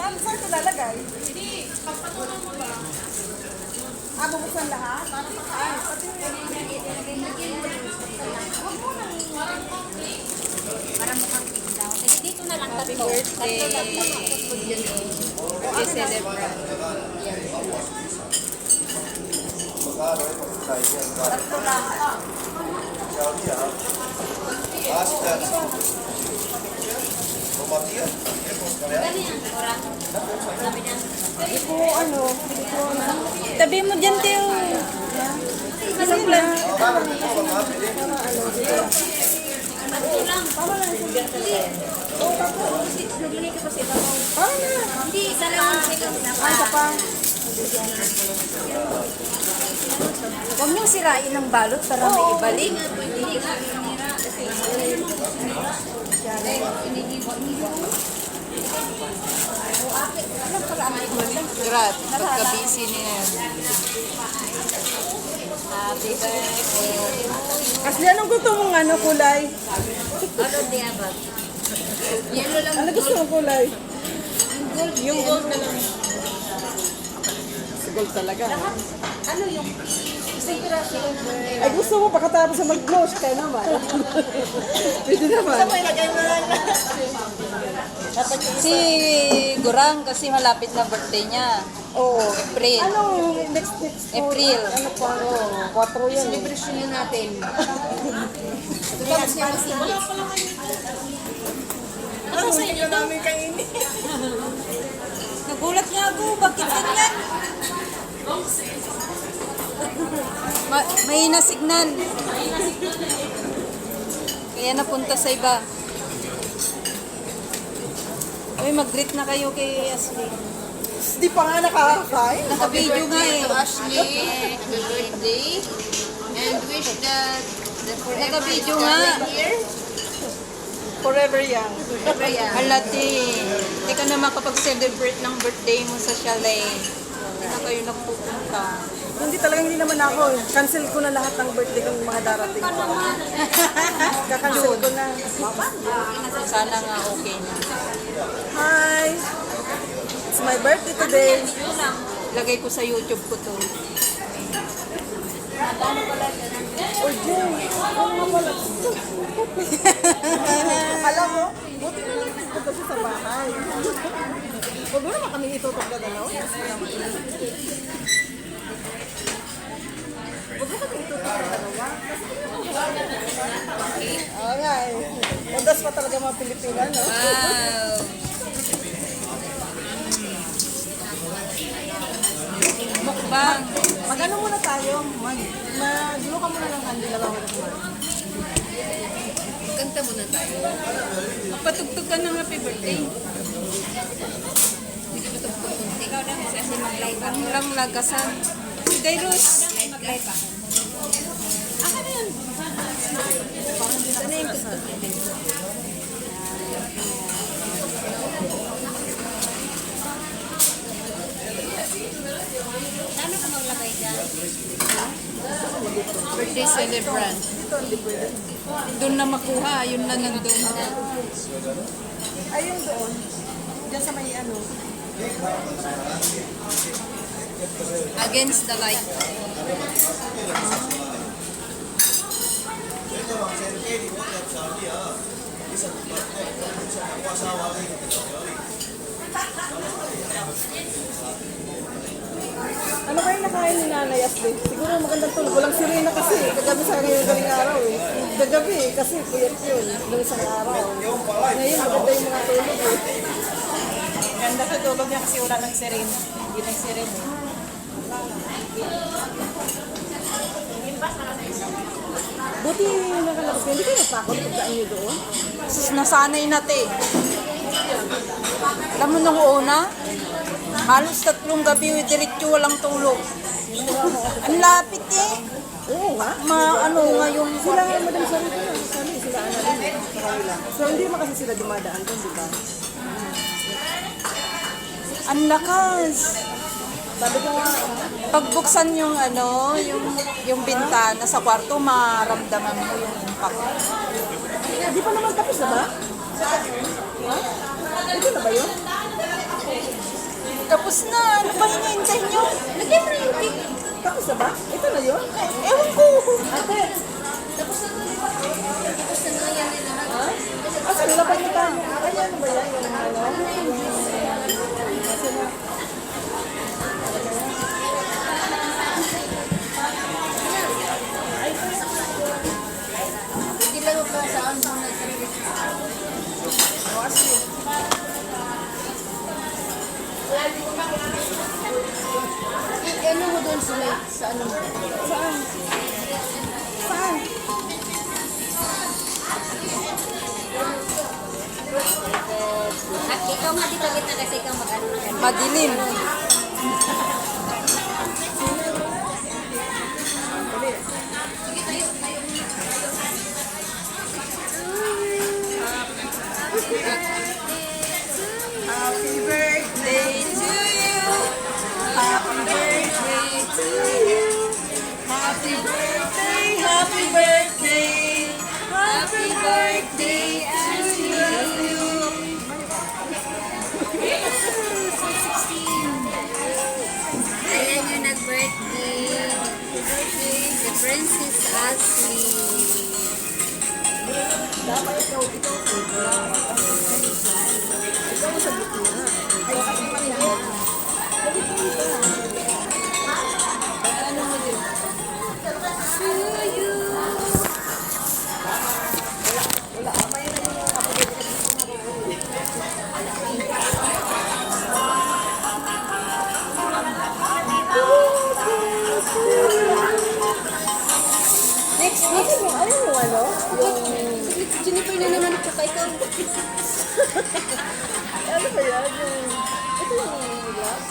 Saan ito lalagay? Hindi, pagpatulang mo ba? Bubuksan lahat? Para sa saan? Para mukhang pink daw. Eh, dito na lang tatlo. Birthday. Birthday celebrant. Tatlo lang. Gani yan, orang. Sabi niya. Hindi ko ano. Tabi mo dyan, Teo. Kasi lang. Tatlo lang. Tama lang yung sugar talaga. Oo, tapos. Naglagay ka pa sa ibabaw. Hindi, isa lang ang second. Isa pa. Huwag niyong sirain ang balot para may ibalik. Hindi ka pinira. Grat, pagka-busy niya yan. Happy birthday. Kasi anong gusto mong ano kulay? Ano diya ba? Yellow lang. Ano gusto mong kulay? Yung gold na lang. Gold talaga. Ano yung sigurado? Ay gusto mo pagkatapos na mag-gloss kaya naman. Pwede naman. Si Gurang kasi malapit na birthday niya. Oo. April. Anong next April. Ano pa? 4 yan. Celebration na natin. Tapos niya masingit. Ano sa inyo namin kainin? Nagulat nga ako, bakit ganyan? May nasignan. Kaya napunta sa iba. Uy, mag-greet na kayo kay Ashley. Di pa nga nakakakain. Naka-video nga eh. Ashley, happy birthday. And wish that the forever Naka-video is nga. coming here. Forever young. Forever yan. Halati, hindi ka na makapag-celebrate ng birthday mo sa chalet. Hindi na kayo nagpupunta. Hindi naman ako. Cancel ko na lahat ng birthday kong mga darating. Kakancel ko na. Sana nga okay na. Hi! It's my birthday today. Lagay ko sa YouTube ko to. Oh, Jay. Ano nga pala? Alam mo, buti na lang nagpunta siya sa bahay. Huwag mo naman kami itutok na dalaw. Huwag mo kami itutok na dalawa. Oo nga eh. Undas pa talaga mga Pilipina, no? Wow! Mukbang. Mag-ano muna tayo? Mag-luka ka muna ng handi lang ako naman. Kanta muna tayo. Magpatugtog ka ng happy birthday. Ikaw na kasi mag-live Ang lang lagasan. Si Dairos. Mag-live ako. Ako na yun. Ano yung tugtog natin? Ano ka maglagay dyan? Birthday celebrant. Doon na makuha. Yun na nandun. Ayun doon. Diyan sa may ano. Against the light. Ano kayo nakain ni Nanay Ashley? Siguro magandang tulog. Walang sirena kasi. Kagabi sa ngayon galing araw eh. Kagabi kasi puyat yun. Nung isang araw. Ngayon maganda yung mga tulog eh. Ganda sa tulog niya kasi wala ng siren. Hindi ng siren eh. Buti nakalabas kayo. Hindi kayo natakot pagkaan nyo doon? Nasanay natin. Alam mo nung una, halos 3 gabi, diretso walang tulog. Ang lapit eh. Oo nga. Ano ngayon. Sila nga madam sarili na. Sila ano rin sa kanila. So hindi naman kasi sila dumadaan doon, di ba? Ang lakas. Sabi ko nga, Pagbuksan yung yung bintana sa kwarto, maramdaman mo yung impact. di pa naman tapos na ba? Ha? Ito na ba yun? Tapos na. Ano ba hinihintay nyo? Lagyan mo na yung cake. Tapos na ba? Ito na yun? Ewan ko. Ate! Tapos na to, di ba? Tapos na nga yan nila. Ha? Asa nila ba niya tayo? Kanya ano ba yan? Yung ano? Kasi na. Hindi lang ako saan mo nag-trip. Ano mo doon sa ano? Saan? Saan? At ikaw nga dito kita kasi ikaw mag-ano na ganun. Madilim. Happy birthday to you. Happy birthday to you. Happy birthday, happy birthday. Happy birthday to you. Ayan yung nag-birthday. Si Princess Ashley. Dapat ikaw sa gitna. Ay, kasi kanina. Ano mo din? Wala. Amay na yung kapatid. Next mo, ano yung ano? Si Jennifer na naman at saka ikaw. Ano ba yan? Ito yung glass?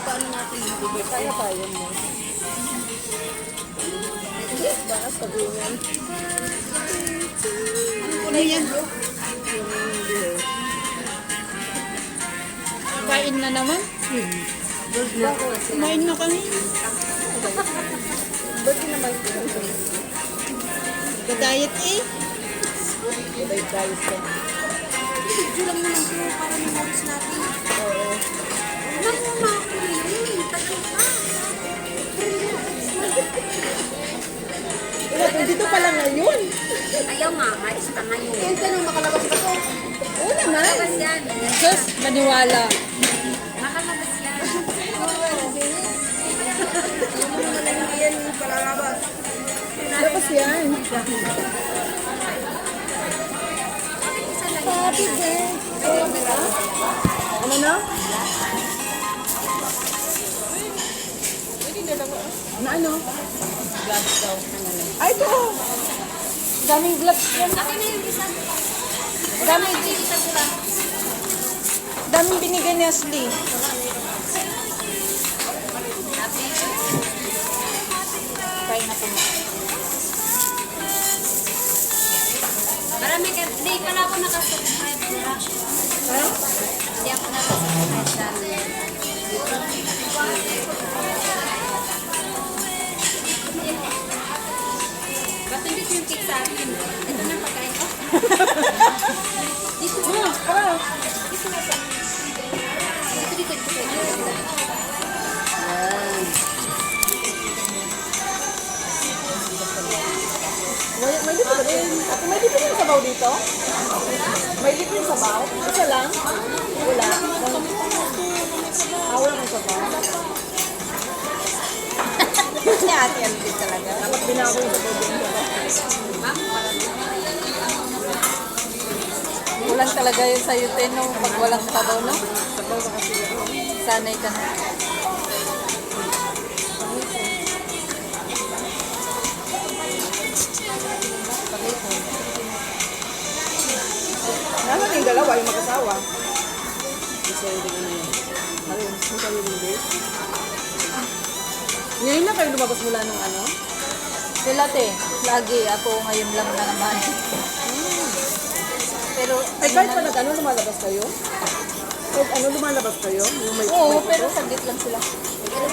Paano natin ibigay? Kaya tayo mo. Bakas sabihin yan. Ano yan? Kain na naman. Kumain na kami. Ba't naman ito? Diet eh. Ibay tayo sa... Video lang naman ko para memories natin. Oo. Namuna ako yun. Tagal pa. Dito pala ngayon. Ayaw mama, isa ngayon. Kaya tanong makalabas ba to? Oo naman. Makalabas yan. Just maniwala. Makalabas yan. Yan palalabas. Labas yan. Happy birthday. Ano na? Na ano? Gloves daw. Ay, ito. Daming gloves yan. Akin na yung isa. Daming, Isa ko lang. daming binigay ni Ashley. Kain na po. Marami ka. Hindi pala ako nakasubscribe nila. Ha? Hindi ako nakasubscribe dami. Ba't hindi ko yung cake sa akin? Ito na pagkain ko. Dito na. Dito na pa. Dito dito. May dito ba din? Ate, may dito yung sabaw dito? May dito yung sabaw? Isa lang? Wala. Wala kang sabaw. Si Ate Alvin talaga. Dapat binago yung sabaw din. Kulang talaga yun sa'yo, Teno, pag walang sabaw, no? Sabaw na kasi yun. Sanay ka na. Nasaan yung dalawa, yung mag-asawa? Isa yung tingin niya. Ayun, yung kayo hindi. Ngayon na kayo lumabas mula ng ano? Sila, te. Lagi. Ako ngayon lang na naman. Pero, Ay, kahit pa nag-ano, lumalabas kayo? Kahit ano, lumalabas kayo? Yung may, oo, may pero photo? saglit lang sila. Pero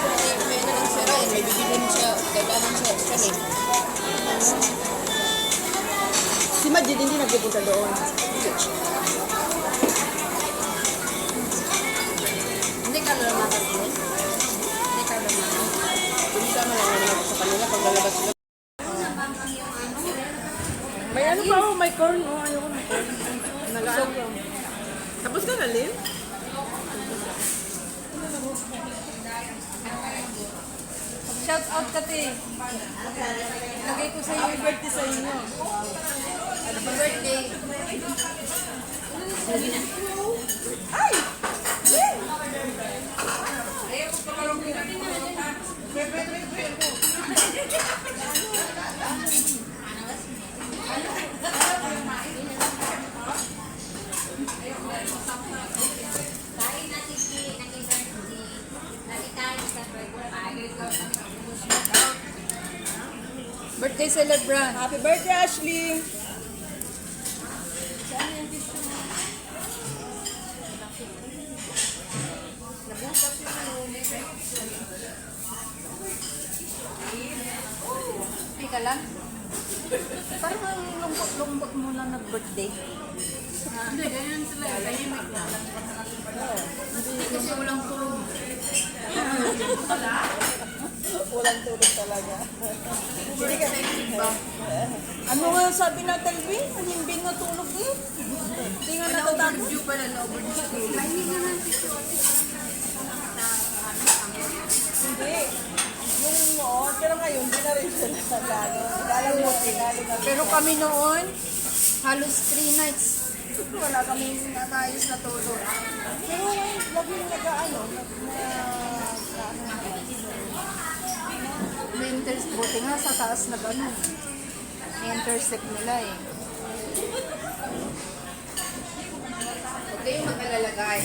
may nalang siya rin. May bibigyan siya. Kailangan siya. Kasi Si Majid hindi nagpupunta doon. Busog. Tapos ka na, Lynn? Shout out ka, te. Lagay ko sa iyo yung birthday sa inyo. Happy birthday. Ay! Kain natin si Naki birthday. Naki tayo sa birthday. Birthday celebrant. Happy birthday, Ashley! Ay ka lang. Parang ang lungkot-lungkot mo lang nag-birthday. Hindi, ganyan sila. Tahimik na. Hindi kasi walang tulog. Walang tulog talaga. Ano nga sabi na Telvin? Ang hindi nga tulog eh. Hindi nga natatakot. Overdue pala na overdue sa tulog. Ay, hindi naman si Hindi. Yung noon, pero ngayon, hindi na rin siya nasagano. Lalo mo, tinalo na. Pero kami noon, halos 3 nights. Wala kami natayos na tulog. Pero ngayon, lagi yung nag-ano, May buti nga sa taas na gano'n. I-intercept nila eh. Huwag kayong mag-alalagay.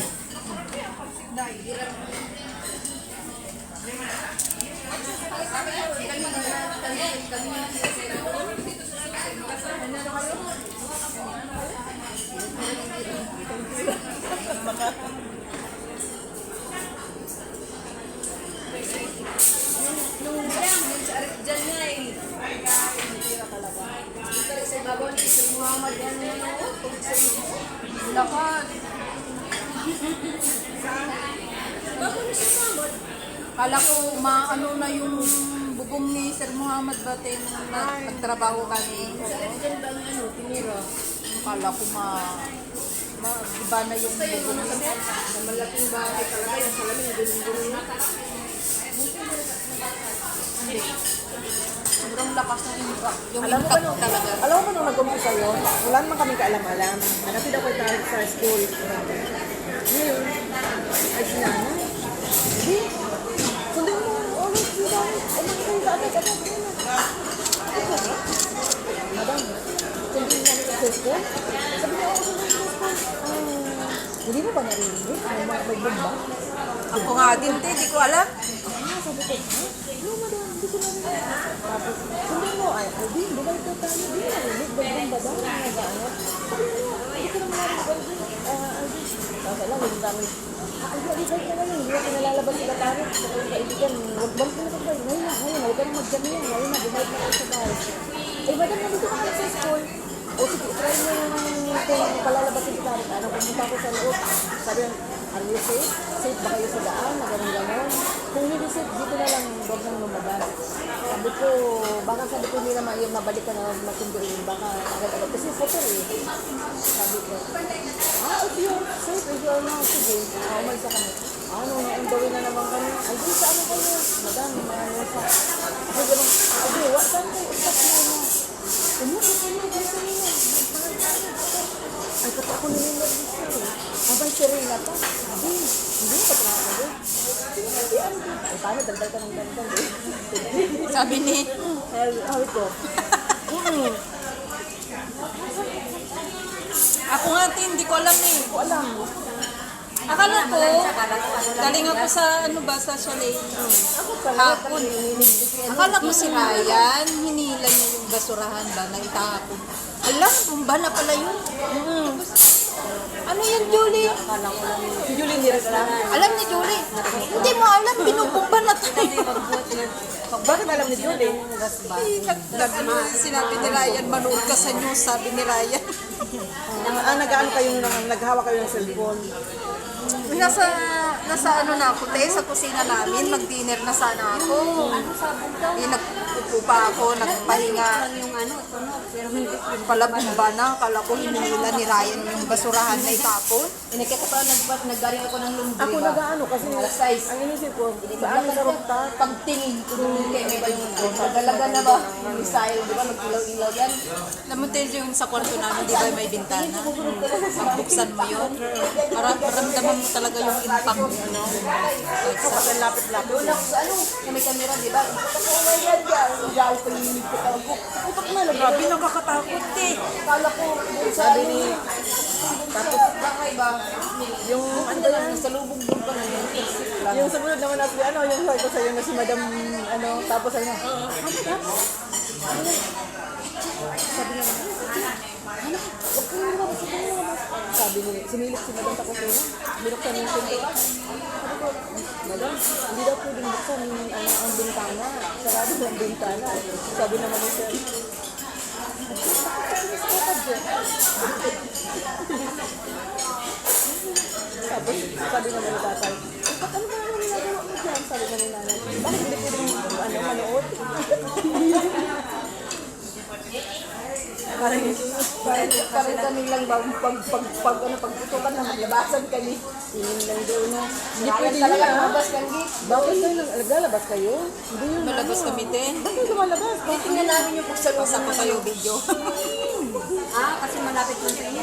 Nung dyan nga eh. Dito rin sa ibabaw ni Sir Muhammad yan na Lakad. Kala ko maano na yung bubong ni Sir Muhammad Bate nung nagtrabaho kami. Dyan ba ang ano, tinira? Kala ko iba na yung bubong niya. Sa malaking bahay talaga, yung salamin na gulong-gulong na. Sobrang lakas na yung Alam mo ba impact nung, talaga. alam mo ba nung nag-umpisa yun? Wala naman kami kaalam-alam. Hanapin ako tayo sa school. Ngayon, ay sinana. Hindi. Sundin mo, always do that. Ano kayo dati? Madam, sundin namin sa school. Sabi niya, ako sundin sa school. Hindi mo ba narinig? May bomba? Ako nga din, te, di ko alam. Sabi ko, ha? No, madam, hindi ko narinig. Tapos, sundin mo, ay, Alvin, bumalik ka tayo. Hindi mo narinig, bomba daw. Nagaano. Sabi niya, hindi ko naman narinig, Alvin. Alvin. Tapos alam, hindi namin, Alvin, ibalik ka naman. Hindi natin nalalabas sila tayo. Sa kaibigan, huwag balik ka na tayo. Ngayon, huwag ka na mag-jam yan. Ngayon na, bumalik na kayo sa tayo. Eh, madam, nandito ka na sa school. O sige, try mo yung kung palalabasin kita. Ano, pumunta ko sa loob. Sabi yung, are you safe? Safe ba kayo sa daan? Na gano'n-gano'n? Kung hindi safe, dito na lang, huwag nang lumabas. Sabi ko, baka sabi ko hindi naman yung mabalik ka na matindirin. Baka agad-agad. Kasi photo eh. Sabi ko, if you're safe, if you're not, sige. Umalis sa kami. Ano, naindawin na naman kami. Ay, di, sa ano kayo? Madam, sa... Ay, gano'n. Ay, what time kayo? Stop mo na. Dito niyo. Ay, kata ko nila dito eh. Abang Sherina pa. Hindi mo patrapado. Hindi, ano dito? Ay, paano? Dagdag ka ng dagdag eh. Sabi ni, Sabi ko. ako nga, te, hindi ko alam eh. Ko alam. Akala ko, galing ako sa, sa chalet. Ako pala. Hapon. Akala ko si Ryan, hinila niya yung basurahan ba na itahapon. Alam, bumba na pala yun. Ano yan, Julie? Si Julie hindi rin alam. Alam ni Julie. Hindi mo alam, binubumba na tayo. Bakit alam ni Julie? Sinabi ni Ryan, manood ka sa news, sabi ni Ryan. Nag-ano kayo, naghawa kayo ng cellphone. Nasa ano na ako, te, sa kusina namin, mag-dinner na sana ako. Upo pa ako, nagpahinga. Yung ano, tunog. Pero hindi. Yung pala bumba na, akala ko hinihila ni Ryan yung basurahan na itapon. Nakita pa, naggaling ako ng lumbre. Ako nag-ano kasi Alas 6. ang inisip ko, sa amin sa rooftop, Pagtingin ko kay may ba yung dalaga na ba? Yung style, di ba? Mag-ilaw-ilaw yan. Alam mo, Tel, yung sa kwarto namin, di ba may bintana? Magbuksan mo yun. Maramdaman mo talaga yung impact. Ano? kapag ang lapit-lapit. Doon ako sa ano, na may camera, di ba? Ako may yan dyan. Diyan ko yung Putak na, grabe nakakatakot eh. Kala ko, doon sa Sabi ni, tapos bakay ba? yung ano ba yan? Sa lubog doon pa na yun. Yung sumunod naman na ano, yung sabi ko sa'yo na si Madam, ano, tapos ano, sabi ni, sumilip si Madam Takosuna, binuksan yung pinto. Sabi ko, Madam, hindi daw pwedeng buksan yung ang bintana. Sarado ng bintana. Sabi naman ni Sir, tapos sabi naman ni tatay, ba't ano ba naman ginagawa mo dyan? Sabi naman ni nanay, bakit hindi pwedeng manood? Parang kami lang ba, pagputukan na maglabasan kami. Tingin lang doon na, hindi Kaya pwede talaga yun ah. lumabas kami. Bakit kayo naglalabas kayo? Hindi yun Malabas ano. kami, Te. Bakit kayo lumalabas? Tingnan namin yung pagsalubong. Pasa ko sa'yo video. Kasi malapit lang sa inyo.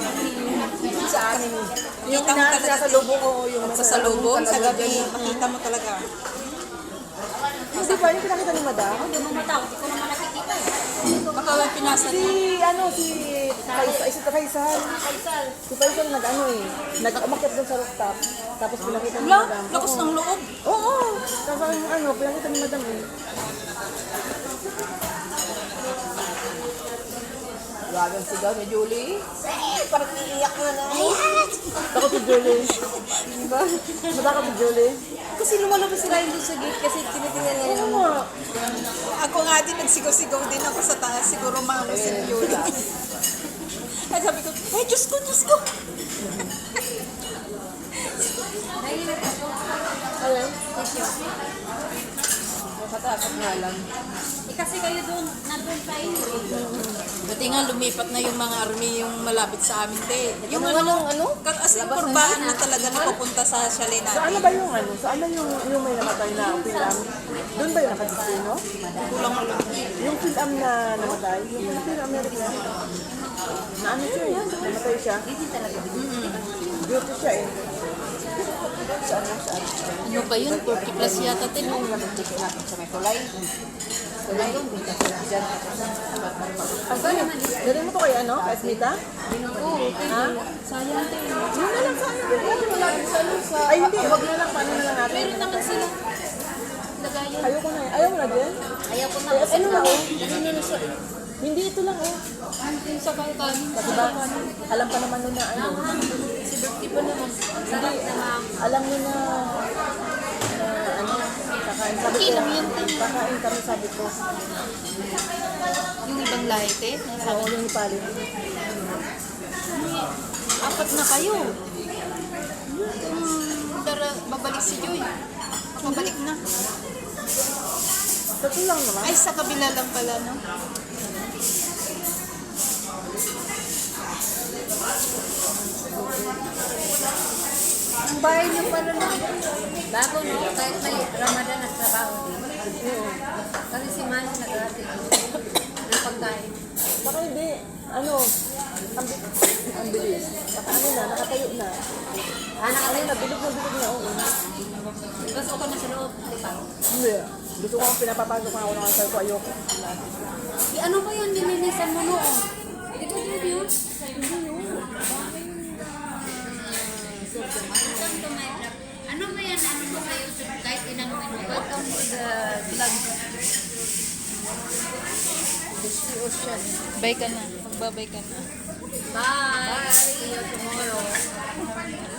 Sa amin. Yung Kita mo talaga, sa lubong o yung Magsasalubong sa gabi, makita mo talaga. Hindi ba yung pinakita ni Madam? Doon mo matao, hindi ko naman nakikita eh. Baka may pinasan mo. Si Faisal. Si Faisal nag-ano eh. Nag-umakit doon sa rooftop. Tapos pinakita ni Wala, Madam. lakas ng loob. Oo. Tapos ang ano, pinakita ni Madam eh. Grabe ang sigaw ni Julie. Parang iiyak na na. Takot si Julie. Diba? Matakot si Julie. Kasi lumalabas si Ryan doon sa gate kasi tinitingnan niya Oo yung nga. Ako nga din, nagsigaw-sigaw din ako sa taas. Siguro mga si Viola. Ay, sabi ko, ay, Diyos ko, Diyos ko. Ayun. nakatakot nga lang. Kasi kayo doon, nandun kayo. Buti nga lumipat na yung mga army yung malapit sa amin, Te. Yung Ano? as in, kurbaan na talaga na papunta sa chalet Saan natin. na ba yung ano? Saan na yung may namatay na film? Doon ba yung nakadisplay, no? Kulang mo lang. Yung film na namatay, yung Filipino America. Na ano siya eh, namatay siya. Beauty siya eh. Saan? Ano ba yun? 40 plus yata, Te. No? Sa may kulay. Kulay yung dito sila dyan. Dali mo to kay ano? Kay Smita? Oo, Ha? sayang tayo. Yun na lang sa akin. Wala din sa lusa. Ay hindi, wag na lang. Paano na lang natin? Meron naman sila. Lagayan. Ayoko na eh. Ayaw mo na din? Ayaw ko na. Ano na oh? Ano na sa... Hindi ito lang oh. Yung sa kanin. Kasi ba, alam pa naman nun na ano. Si Bertie pa naman. Sarap na ma'am. Alam mo na ano, kakain. Sabi ko, kakain kami sabi ko. Yung ibang lahi, te. Oo, yung ipalin. Apat na kayo. Babalik si Joy. Babalik na. Tatlo lang naman. Ay, sa kabila lang pala, no? Ang bahay niyo pala na. Bago no, kahit may Ramadan at trabaho din. Kasi si Manny nag-ate ng pagkain. Baka hindi, ano, ang bilis. Baka ano na, nakatayo na. Ano na, bilog na, oo. Gusto ko na sa loob. Di ba? Hindi. Gusto ko ang pinapapasok na ako ng answer ko, ayoko. Ano ba yun? Dininisan mo noon? Di ba yun yun? Ano ba yan? Ano ba kayo? Kahit inang Welcome to the vlog. The sea ocean. Bye ka na. Magbabay ka na. Bye! See you tomorrow.